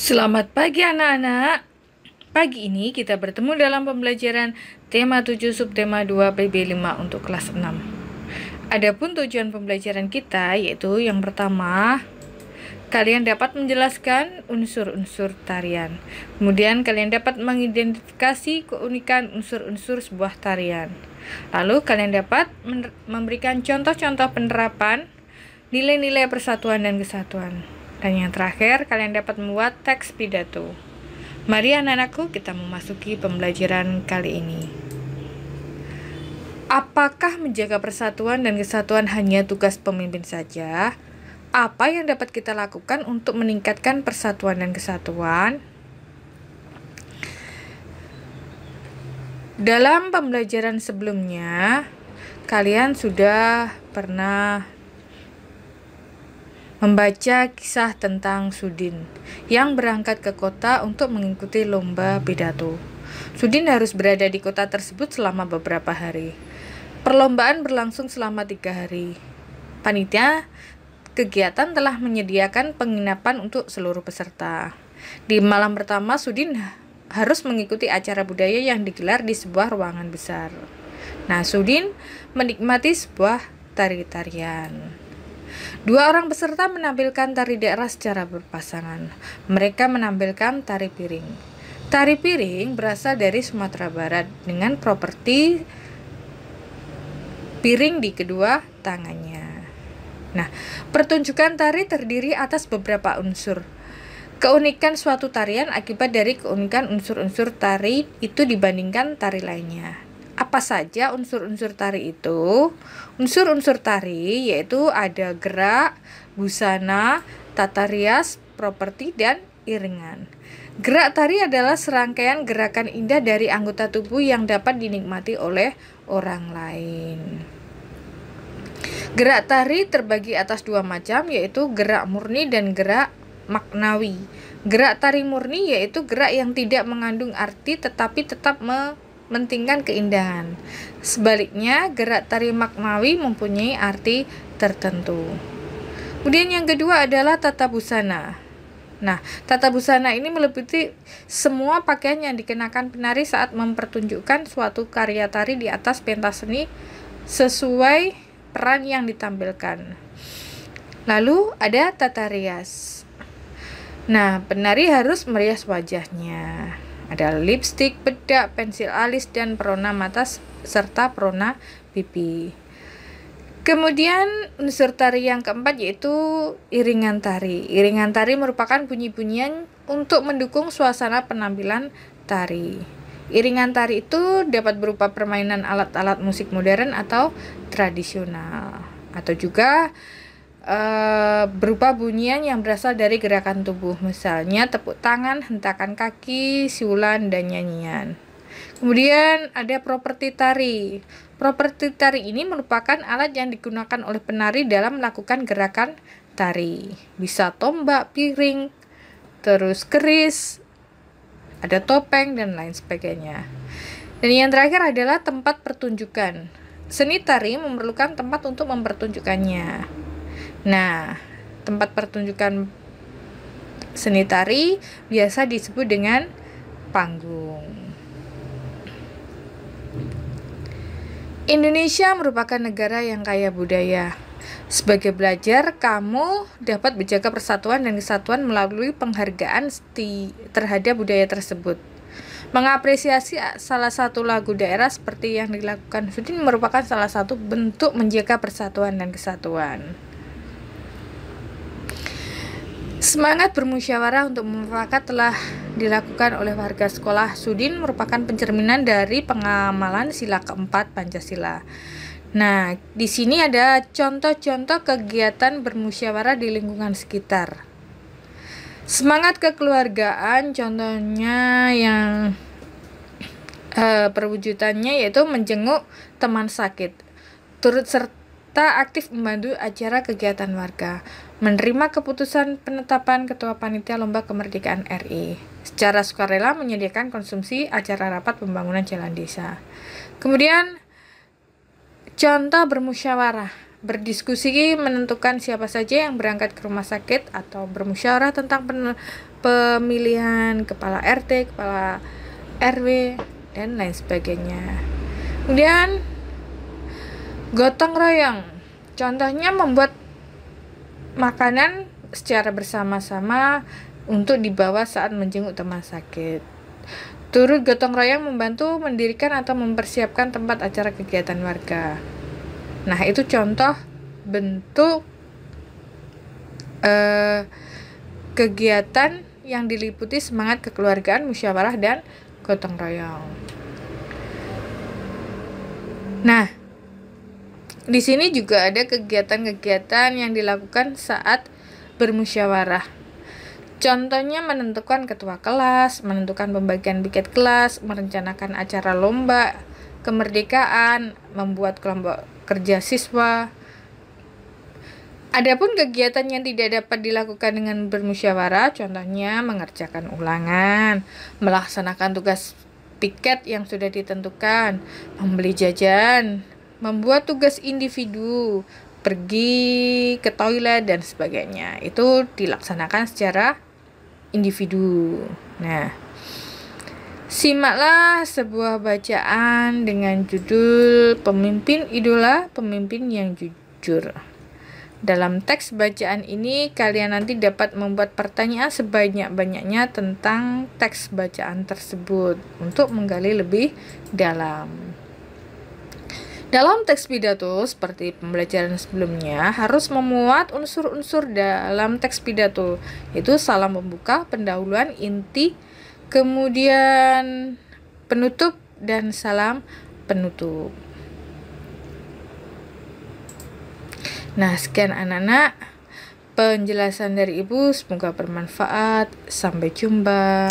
Selamat pagi anak-anak. Pagi ini kita bertemu dalam pembelajaran tema 7 subtema 2 PB 5 untuk kelas 6. Adapun tujuan pembelajaran kita yaitu yang pertama, kalian dapat menjelaskan unsur-unsur tarian. Kemudian kalian dapat mengidentifikasi keunikan unsur-unsur sebuah tarian. Lalu kalian dapat memberikan contoh-contoh penerapan nilai-nilai persatuan dan kesatuan. Dan yang terakhir, kalian dapat membuat teks pidato. Mari anak-anakku, kita memasuki pembelajaran kali ini. Apakah menjaga persatuan dan kesatuan hanya tugas pemimpin saja? Apa yang dapat kita lakukan untuk meningkatkan persatuan dan kesatuan? Dalam pembelajaran sebelumnya, kalian sudah pernah membaca kisah tentang Sudin yang berangkat ke kota untuk mengikuti lomba pidato. Sudin harus berada di kota tersebut selama beberapa hari. Perlombaan berlangsung selama 3 hari. Panitia kegiatan telah menyediakan penginapan untuk seluruh peserta. Di malam pertama, Sudin harus mengikuti acara budaya yang digelar di sebuah ruangan besar. Nah, Sudin menikmati sebuah tari-tarian. 2 orang peserta menampilkan tari daerah secara berpasangan. Mereka menampilkan tari piring. Tari piring berasal dari Sumatera Barat dengan properti piring di kedua tangannya. Nah, pertunjukan tari terdiri atas beberapa unsur. Keunikan suatu tarian akibat dari keunikan unsur-unsur tari itu dibandingkan tari lainnya. Apa saja unsur-unsur tari itu? Unsur-unsur tari yaitu ada gerak, busana, tata rias, properti, dan iringan. Gerak tari adalah serangkaian gerakan indah dari anggota tubuh yang dapat dinikmati oleh orang lain. Gerak tari terbagi atas 2 macam, yaitu gerak murni dan gerak maknawi. Gerak tari murni yaitu gerak yang tidak mengandung arti tetapi tetap mementingkan keindahan. Sebaliknya, gerak tari maknawi mempunyai arti tertentu. Kemudian yang kedua adalah tata busana. Nah, tata busana ini meliputi semua pakaian yang dikenakan penari saat mempertunjukkan suatu karya tari di atas pentas seni sesuai peran yang ditampilkan. Lalu ada tata rias. Nah, penari harus merias wajahnya. Ada lipstik, bedak, pensil alis, dan perona mata serta perona pipi. Kemudian unsur tari yang keempat yaitu iringan tari. Iringan tari merupakan bunyi-bunyian untuk mendukung suasana penampilan tari. Iringan tari itu dapat berupa permainan alat-alat musik modern atau tradisional, atau juga berupa bunyian yang berasal dari gerakan tubuh, misalnya tepuk tangan, hentakan kaki, siulan, dan nyanyian. Kemudian ada properti tari. Properti tari ini merupakan alat yang digunakan oleh penari dalam melakukan gerakan tari. Bisa tombak, piring, terus keris, ada topeng, dan lain sebagainya. Dan yang terakhir adalah tempat pertunjukan. Seni tari memerlukan tempat untuk mempertunjukkannya. Nah, tempat pertunjukan seni tari biasa disebut dengan panggung. Indonesia merupakan negara yang kaya budaya. Sebagai belajar, kamu dapat menjaga persatuan dan kesatuan melalui penghargaan terhadap budaya tersebut. Mengapresiasi salah satu lagu daerah seperti yang dilakukan Sudin merupakan salah satu bentuk menjaga persatuan dan kesatuan. Semangat bermusyawarah untuk mufakat telah dilakukan oleh warga sekolah Sudin merupakan pencerminan dari pengamalan sila keempat Pancasila. Nah, di sini ada contoh-contoh kegiatan bermusyawarah di lingkungan sekitar. Semangat kekeluargaan, contohnya yang perwujudannya yaitu menjenguk teman sakit, turut serta aktif membantu acara kegiatan warga, menerima keputusan penetapan Ketua Panitia Lomba Kemerdekaan RI, secara sukarela menyediakan konsumsi acara rapat pembangunan jalan desa. Kemudian contoh bermusyawarah, berdiskusi menentukan siapa saja yang berangkat ke rumah sakit atau bermusyawarah tentang pemilihan kepala RT, kepala RW, dan lain sebagainya. Kemudian gotong royong, contohnya membuat makanan secara bersama-sama untuk dibawa saat menjenguk teman sakit. Turut gotong royong membantu mendirikan atau mempersiapkan tempat acara kegiatan warga. Nah, itu contoh bentuk kegiatan yang diliputi semangat kekeluargaan, musyawarah, dan gotong royong. Nah, di sini juga ada kegiatan-kegiatan yang dilakukan saat bermusyawarah. Contohnya menentukan ketua kelas, menentukan pembagian piket kelas, merencanakan acara lomba kemerdekaan, membuat kelompok kerja siswa. Adapun kegiatan yang tidak dapat dilakukan dengan bermusyawarah, contohnya mengerjakan ulangan, melaksanakan tugas piket yang sudah ditentukan, membeli jajan, membuat tugas individu, pergi ke toilet, dan sebagainya. Itu dilaksanakan secara individu. Nah, simaklah sebuah bacaan dengan judul Pemimpin Idola, Pemimpin yang Jujur. Dalam teks bacaan ini, kalian nanti dapat membuat pertanyaan sebanyak-banyaknya tentang teks bacaan tersebut untuk menggali lebih dalam. Dalam teks pidato, seperti pembelajaran sebelumnya, harus memuat unsur-unsur dalam teks pidato, yaitu salam pembuka, pendahuluan, inti, kemudian penutup, dan salam penutup. Nah, sekian anak-anak penjelasan dari Ibu, semoga bermanfaat. Sampai jumpa.